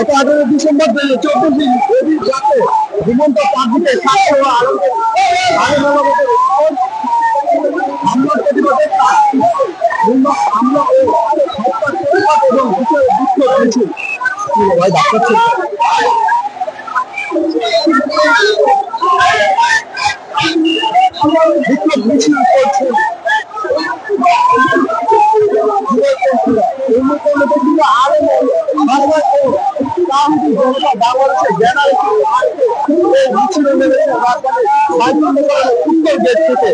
গত 18 ডিসেম্বর 2024 রাতে ঘুমন্ত পাবলিকের স্বাস্থ্য ও হামলার প্রতিবাদে হামলা ও হত্যার প্রতিবাদ এবং বিক্ষোভ মিছিল ভাই ডাক্তার বিক্ষোভ মিছিল করছে উত্তর গেট থেকে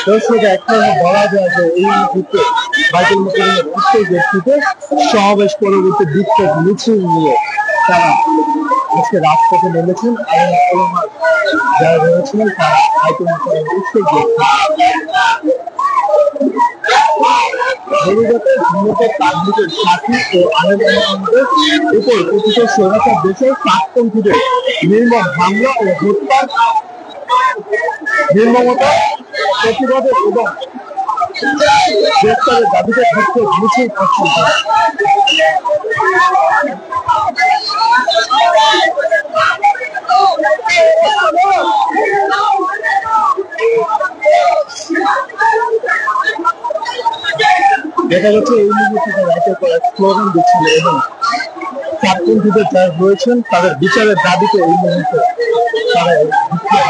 দর্শক এখন বলা যায় যে এই মুহূর্তে বাইতুল মুকাররমের উত্তর গেট থেকে সমাবেশ পরবর্তী বিক্ষোভ মিছিল নিয়ে তারা আজকে রাজপথে নেমেছেন এবং ওলামা যারা রয়েছিলেন তারা বাইতুল মুকাররমের উত্তর গেট তাবলীগের সাথী ও আলেম ওলামাদের উপর কথিত স্বৈরাচার দেশের সাতপন্থীদের নির্মম হামলা ও হত্যার নির্মমতা প্রতিবাদে এবং গ্রেফতারের দাবিতে বিক্ষোভ মিছিল করছেন। দেখা যাচ্ছে এই মুহূর্তে রাতের পর এক স্লোগান দিচ্ছিল এবং সাতপন্থীদের যারা রয়েছেন তাদের বিচারের দাবিতে এই মুহূর্তে তারা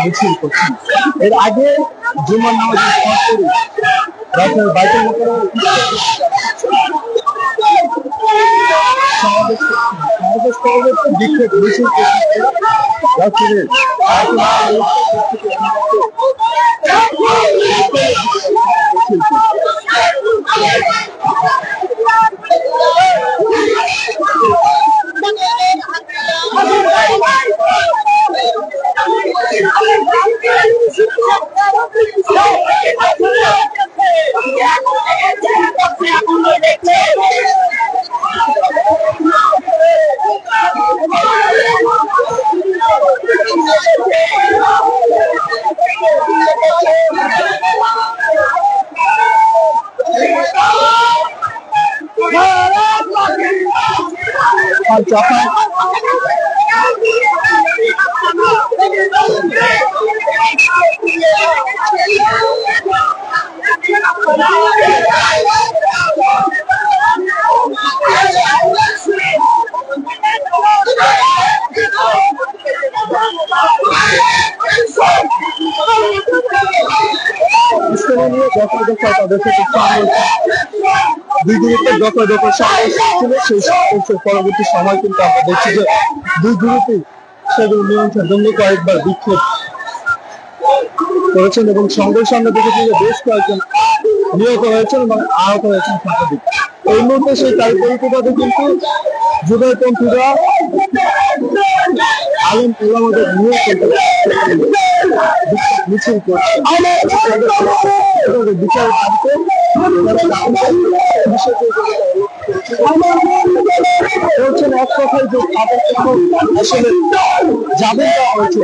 মিছিল করছেন। এর আগে জুমার নামাজের পর করে রাতের বাইতুল মুকাররমের সমাবেশ পরবর্তী বিক্ষোভ মিছিল রাজশাহীর পরবর্তী সময় কিন্তু আমরা দেখছি যে দুই গ্রুপে সেগুলো নিয়ন্ত্রণ জন্য কয়েকবার বিক্ষোভ করেছেন এবং সঙ্গে সঙ্গে দেখেছি যে বেশ কয়েকজন নিহত হয়েছেন এবং আহত হয়েছেন শতাধিক। এই মুহূর্তে সেই তার পরিপ্রেক্ষিতে কিন্তু যুবপন্থীরা আলেম ওলামাদের নিয়ে মিছিল করছে বিচার বলছেন এক কথায় যে আসলে যাবেন দেওয়া হয়েছে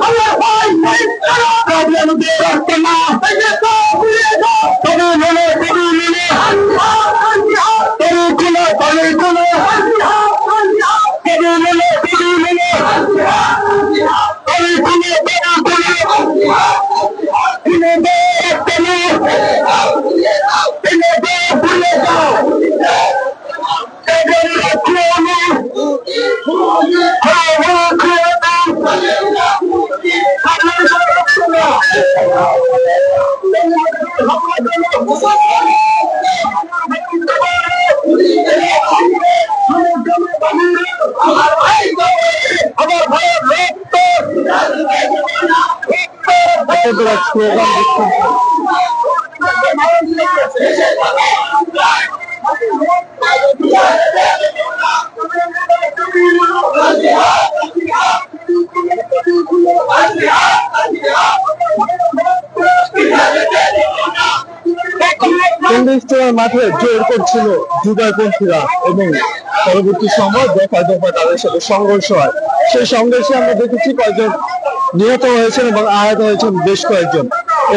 Allah আমার ভাইয়ের রক্ত স্লোগান দিচ্ছেন। মাঠে জোর করছিল যুগারপন্থীরা এবং পরবর্তী সময় দফায় দফায় তাদের সাথে সংঘর্ষ হয়। সেই সংঘর্ষে আমরা দেখেছি কয়েকজন নিহত হয়েছেন এবং আহত হয়েছেন বেশ কয়েকজন।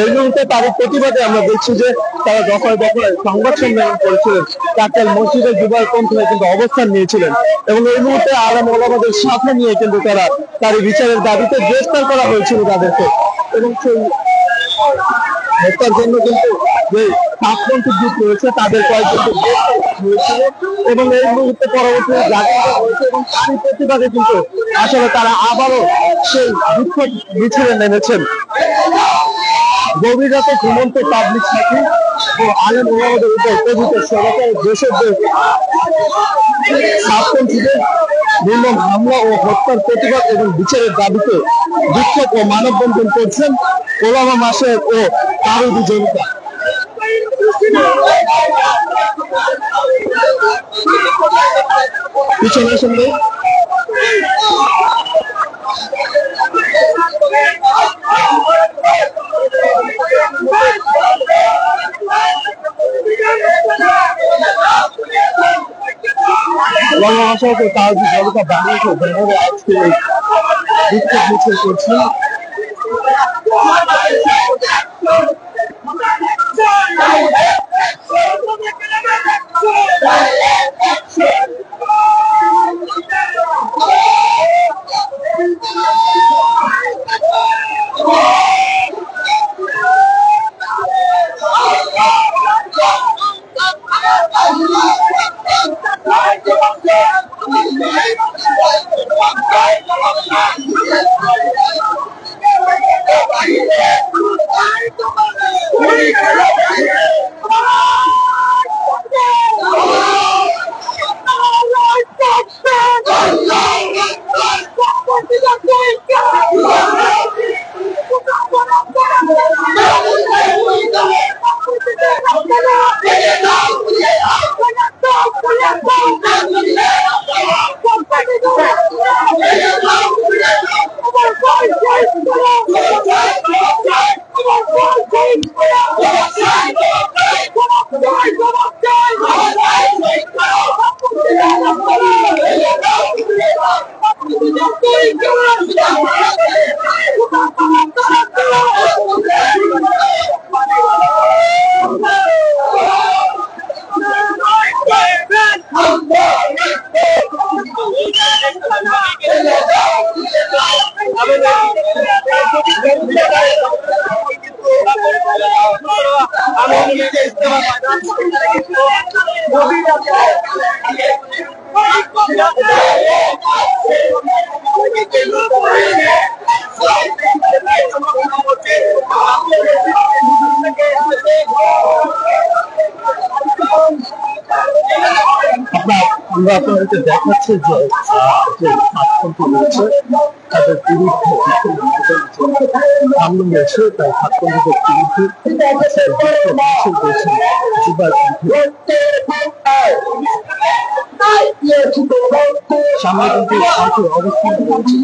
এই মুহূর্তে তাদের প্রতিবাদে আমরা দেখছি যে তারা দফায় দফায় সংবাদ সম্মেলন করেছিলেন। টাক্কাল মসজিদের যুগারপন্থীরা কিন্তু অবস্থান নিয়েছিলেন এবং এই মুহূর্তে আলেম ওলামাদের সাথে নিয়ে কিন্তু তারা তার বিচারের দাবিতে গ্রেফতার করা হয়েছিল তাদেরকে এবং সেই হত্যার জন্য কিন্তু যে সাতপন্থী গ্রুপ রয়েছে তাদের কয়েকজনকে হয়েছিল এবং এই মুহূর্তে পরবর্তী জাগ্রত হয়েছে এবং সেই প্রতিবাদে কিন্তু আসলে তারা আবারও সেই বিক্ষোভ মিছিলে নেমেছেন। গভীর রাতে ঘুমন্ত পাবলিক সাথী ও আলেম ওলামাদের উপর প্রভূত সরকার দেশের যে সাতপন্থীদের নির্মম হামলা ও হত্যার প্রতিবাদ এবং বিচারের দাবিতে বিক্ষোভ ও মানববন্ধন করছেন ওলামা মাশায়েখ ও তাওহীদি জনতা। পিছনের সঙ্গে ওলামা মাশায়েখ ও তাওহীদি জনতা বাংলাদেশে যেভাবে আজকে এই বিক্ষোভ মিছিল করছেন আমরা আপনাদেরকে দেখাচ্ছি যে সাতপন্থী রয়েছে তাদের বিরুদ্ধে হামলা হয়েছে, তাই সাতপন্থীদের বিরুদ্ধে করেছেন সামনে কিন্তু সাথে অবস্থান করেছে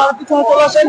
আর পিছনে চলে আসেন।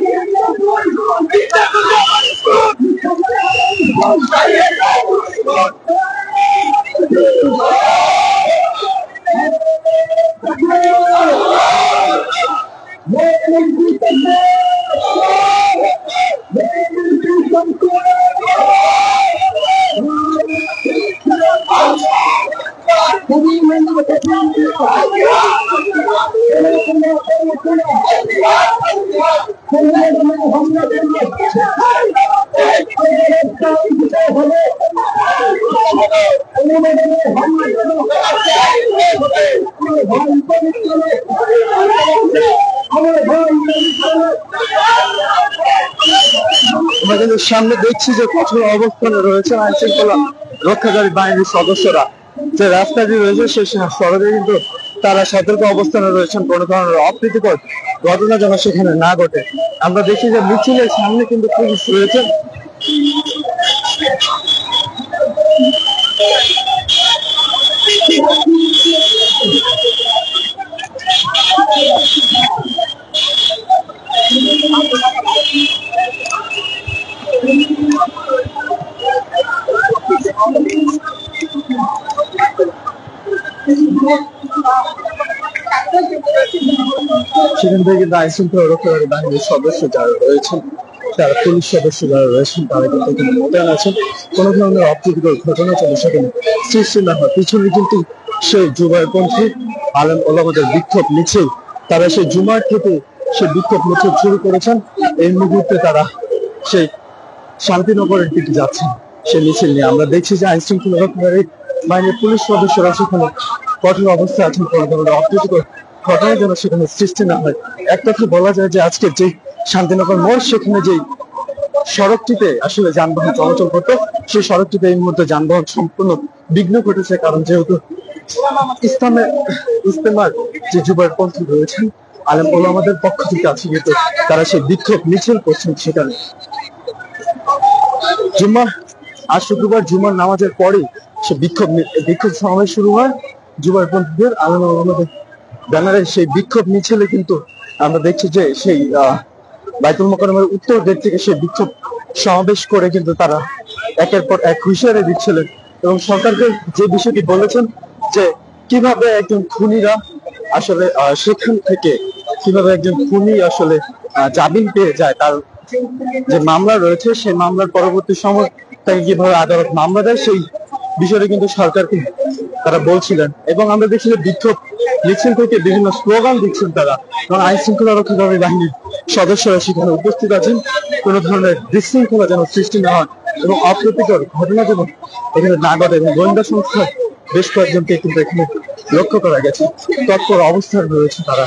আমরা কিন্তু সামনে দেখছি যে কঠোর অবস্থানে রয়েছে আইন শৃঙ্খলা রক্ষাকারী বাহিনীর সদস্যরা। যে রাস্তাটি রয়েছে সেই সড়কে কিন্তু তারা সতর্ক অবস্থানে রয়েছেন, কোনো ধরনের অপ্রীতিকর ঘটনা যেন সেখানে না ঘটে। আমরা দেখি যে মিছিলের সামনে কিন্তু পুলিশ রয়েছে। সেখান থেকে কিন্তু আইন শৃঙ্খলা রক্ষাকারী বাহিনীর সদস্য যারা রয়েছেন, যারা পুলিশ সদস্য যারা রয়েছেন, তারা কিন্তু এখানে মোতায়েন আছেন। কোনো ধরনের অপ্রীতিকর ঘটনা চলে সেখানে সৃষ্টি না হয়। পিছনে কিন্তু সেই জুবাইরপন্থী আলেম ওলামাদের বিক্ষোভ মিছিল, তারা সেই জুমার থেকে সেই বিক্ষোভ মিছিল শুরু করেছেন। এই মুহূর্তে তারা সেই শান্তিনগরের দিকে যাচ্ছেন সেই মিছিল নিয়ে। আমরা দেখছি যে আইন শৃঙ্খলা রক্ষাকারী বাহিনীর পুলিশ সদস্যরা সেখানে কঠোর অবস্থায় আছেন, কোনো ধরনের অপ্রীতিকর ঘটনা যেন সেখানে সৃষ্টি না হয়। এক কথা বলা যায় যে আজকের যে শান্তিনগর মোড়, সেখানে যে সড়কটিতে আসলে যানবাহন চলাচল করতো, সেই সড়কটিতে এই মুহূর্তে যানবাহন সম্পূর্ণ বিঘ্ন ঘটেছে। কারণ যেহেতু ইস্তেমার যে জুবাইরপন্থী রয়েছেন, আলেম ওলামাদের পক্ষ থেকে আছে, কিন্তু তারা সেই বিক্ষোভ মিছিল করছেন সেখানে। আজ শুক্রবার জুমার নামাজের পরে সে বিক্ষোভ সমাবেশ শুরু হয় জুবাইরপন্থীদের আলেম ওলামাদের ব্যানারে। সেই বিক্ষোভ মিছিলে কিন্তু আমরা দেখছি যে সেই বাইতুল মোকাররমের উত্তর গেট থেকে সেই বিক্ষোভ সমাবেশ করে কিন্তু তারা একের পর এক হুঁশিয়ারি দিচ্ছিলেন এবং সরকারকে যে বিষয়টি বলেছেন যে কিভাবে একজন খুনিরা আসলে সেখান থেকে কিভাবে একজন খুনি আসলে জামিন পেয়ে যায়, তার যে মামলা রয়েছে সেই মামলার পরবর্তী সময় তাকে কিভাবে আদালত মামলা দেয়, সেই বিষয়টি কিন্তু সরকারকে তারা বলছিলেন। এবং আমরা দেখছি যে বিক্ষোভ মিছিল থেকে বিভিন্ন স্লোগান দিচ্ছেন তারা, কারণ আইন শৃঙ্খলা রক্ষাকারী বাহিনীর সদস্যরা সেখানে উপস্থিত আছেন। কোনো ধরনের বিশৃঙ্খলা যেন সৃষ্টি না হয় এবং অপ্রীতিকর ঘটনা যেন এখানে না ঘটে। এবং গোয়েন্দা সংস্থার বেশ কয়েকজনকে কিন্তু এখানে লক্ষ্য করা গেছে, তৎপর অবস্থায় রয়েছে তারা।